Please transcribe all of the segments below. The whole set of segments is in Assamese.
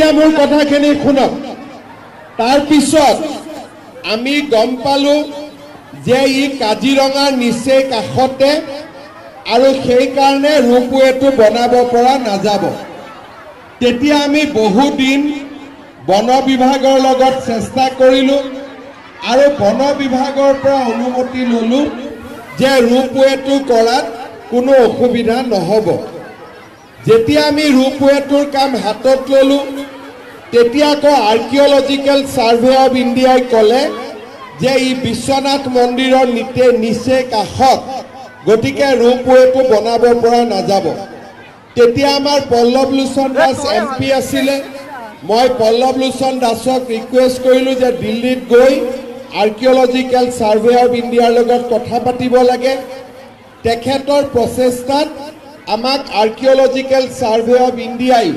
এতিয়া মোৰ কথাখিনি শুনক তাৰ পিছত আমি গম পালো যে ই কাজিৰঙাৰ নিচেই কাষতে আৰু সেই কাৰণে ৰোপৱেটো বনাব পৰা নাযাব তেতিয়া আমি বহু দিন বন বিভাগৰ লগত চেষ্টা কৰিলো আৰু বন বিভাগৰ পৰা অনুমতি ললো যে ৰোপৱেটো কৰাত কোনো অসুবিধা নহব যেতিয়া আমি ৰোপৱেটোৰ কাম হাতত ললো তেতিয়া আকৌ আৰ্কিঅলজিকেল সাৰ্ভে অফ ইণ্ডিয়াই ক'লে যে ই বিশ্বনাথ মন্দিৰৰ নিচে কাষত গতিকে ৰোপৱেটো বনাব পৰা নাযাব তেতিয়া আমাৰ পল্লৱ লোচন দাস এমপি আছিলে মই পল্লৱ লোচন দাসক ৰিকুৱেষ্ট কৰিলো যে দিল্লীত গৈ আৰ্কিঅলজিকেল সাৰ্ভে অফ ইণ্ডিয়াৰ লগত কথা পাতিব লাগে তেখেতৰ প্ৰচেষ্টাত আমাক আৰ্কিঅলজিকেল সাৰ্ভে অফ ইণ্ডিয়াই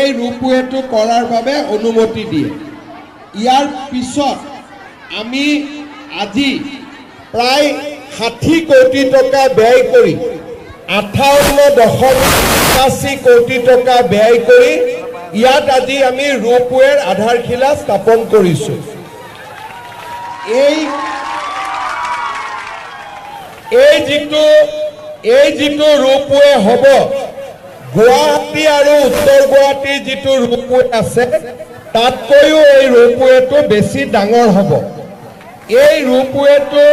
এই ৰোপৱেটো কৰাৰ বাবে অনুমতি দিয়ে ইয়াৰ পিছত আমি আজি প্ৰায় 60 কোটি টকা ব্যয় কৰি 58.85 কোটি টকা ব্যয় কৰি ইয়াত আজি আমি ৰোপৱেৰ আধাৰশিলা স্থাপন কৰিছো এই যিটো ৰোপৱে হ'ব গুৱাহাটী আৰু উত্তৰ গুৱাহাটীৰ যিটো ৰোপৱে আছে তাতকৈও এই ৰোপৱেটো বেছি ডাঙৰ হ'ব এই ৰোপৱেটো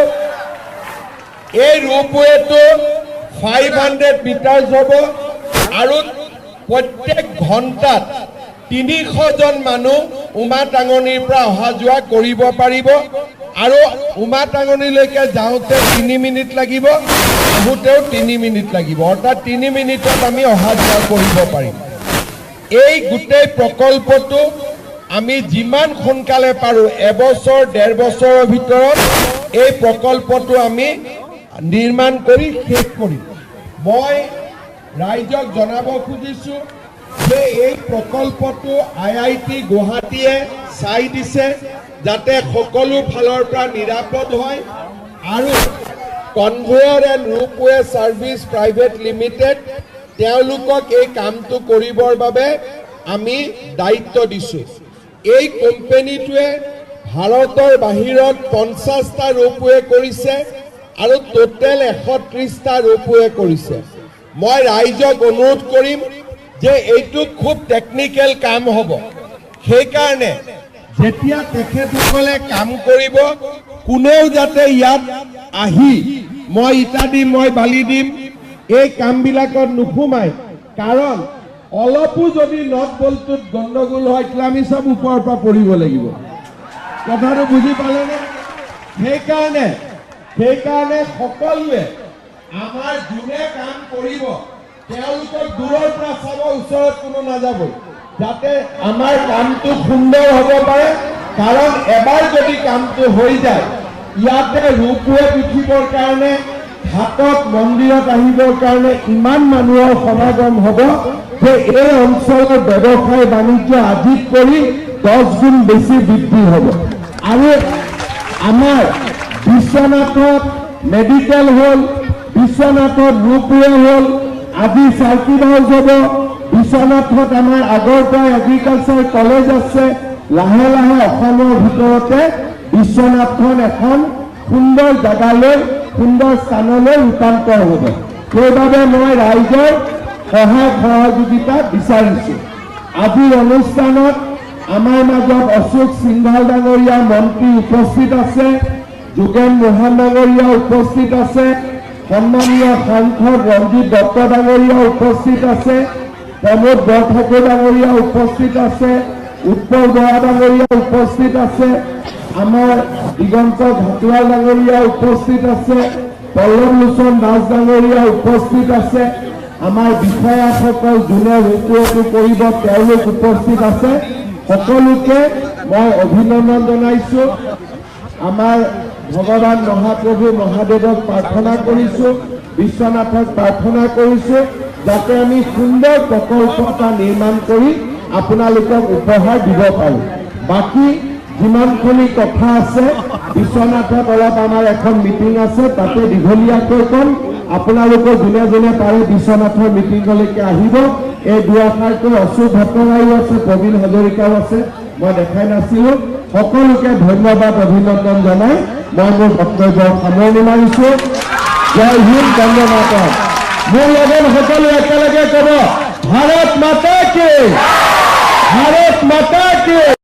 500 মিটাৰ হ'ব আৰু প্ৰত্যেক ঘণ্টাত 300 জন মানুহ উমা টাঙনিৰ পৰা অহা যোৱা কৰিব পাৰিব আৰু উমা টাঙনিলৈকে যাওঁতে 3 মিনিট লাগিব আহোঁতেও 3 মিনিট লাগিব অৰ্থাৎ 3 মিনিটত আমি অহা যোৱা কৰিব পাৰিম এই গোটেই প্ৰকল্পটো আমি যিমান সোনকালে পাৰো এবছৰ 1.5 বছৰৰ ভিতৰত এই প্ৰকল্পটো আমি নিৰ্মাণ কৰি শেষ কৰিম মই ৰাইজক জনাব খুজিছো যে এই প্ৰকল্পটো IIT গুৱাহাটীয়ে চাই দিছে যাতে সকলো ফালৰ পৰা নিৰাপদ হয় আৰু conveyor and ropeway service private limited তেওঁলোকক এই কামটো কৰিবৰ বাবে আমি দায়িত্ব দিছো এই কোম্পানীটোৱে ভাৰতৰ বাহিৰত 50টা ৰোপৱে কৰিছে আৰু টোটেল 130টা ৰোপৱে কৰিছে মই ৰাইজক অনুৰোধ কৰিম যে এইটো খুব টেকনিক্যাল কাম হ'ব সেই কাৰণে যেতিয়া তেখেতসকলে কাম কৰিব কোনেও যাতে ইয়াত আহি মই ইটা দিম মই বালি দিম এই কামবিলাকত নুসুমাই কাৰণ অলপো যদি নট বলটোত গণ্ডগোল হয় তেতিয়া আমি সব ওপৰৰ পৰা পৰিব লাগিব কথাটো বুজি পালেনে সেইকাৰণে সকলোৱে আমাৰ যোনে কাম কৰিব তেওঁলোকক দূৰৰ পৰা চাব ওচৰত কোনো নাযাব যাতে আমাৰ কামটো সুন্দৰ হ'ব পাৰে কাৰণ এবাৰ যদি কামটো হৈ যায় ইয়াতে ৰোপৱে উঠিবৰ কাৰণে ঘাটত মন্দিৰত আহিবৰ কাৰণে ইমান মানুহৰ সমাগম হ'ব যে এই অঞ্চলৰ ব্যৱসায় বাণিজ্য আজিত কৰি 10 গুণ বেছি বৃদ্ধি হ'ব আৰু আমাৰ বিশ্বনাথত মেডিকেল হল বিশ্বনাথত ৰোপৱে হল আজি সাৰ্কিট হাউচ হ'ব বিশ্বনাথত আমাৰ আগৰ পৰা এগ্ৰিকালচাৰ কলেজ আছে লাহে লাহে অসমৰ ভিতৰতে বিশ্বনাথখন এখন সুন্দৰ জাগালৈ সুন্দৰ স্থানলৈ ৰূপান্তৰ হ'ব সেইবাবে মই ৰাইজৰ সহায় সহযোগিতা বিচাৰিছো আজিৰ অনুষ্ঠানত আমাৰ মাজত অশোক সিংঘাল ডাঙৰীয়া মন্ত্ৰী উপস্থিত আছে যোগেন মোহন ডাঙৰীয়া উপস্থিত আছে সন্মানীয় সাংসদ ৰঞ্জিত দত্ত ডাঙৰীয়া উপস্থিত আছে প্ৰমোদ বৰঠাকুৰ ডাঙৰীয়া উপস্থিত আছে উৎপল বৰা ডাঙৰীয়া উপস্থিত আছে আমাৰ দিগন্ত ঘাটুৱাল ডাঙৰীয়া উপস্থিত আছে পল্লৱ লোচন দাস ডাঙৰীয়া উপস্থিত আছে আমাৰ বিষয়াসকল যোনে ৰোপৱেটো কৰিব তেওঁলোক উপস্থিত আছে সকলোকে মই অভিনন্দন জনাইছো আমাৰ ভগৱান মহাপ্ৰভু মহাদেৱক প্ৰাৰ্থনা কৰিছো বিশ্বনাথক প্ৰাৰ্থনা কৰিছো যাতে আমি সুন্দৰ প্ৰকল্প এটা নিৰ্মাণ কৰি আপোনালোকক উপহাৰ দিব পাৰো বাকি যিমানখিনি কথা আছে বিশ্বনাথত অলপ আমাৰ এখন মিটিং আছে তাতে দীঘলীয়াকৈ কম আপোনালোকে যোনে যোনে পাৰে বিশ্বনাথৰ মিটিঙলৈকে আহিব এই দুআষাৰকৈ অশোক ভট্টৰায়ো আছে, প্ৰবীণ হাজৰিকাও আছে, মই দেখাই নাছিলো। সকলোকে ধন্যবাদ অভিনন্দন জনাই মই মোৰ বক্তব্যৰ সামৰণি মাৰিছো। জয় হিন্দ, বন্দে মাতৰম। মোৰ লগত সকলোৱে একেলগে ক'ব, ভাৰত মাতা কি, ভাৰত মাতা কি।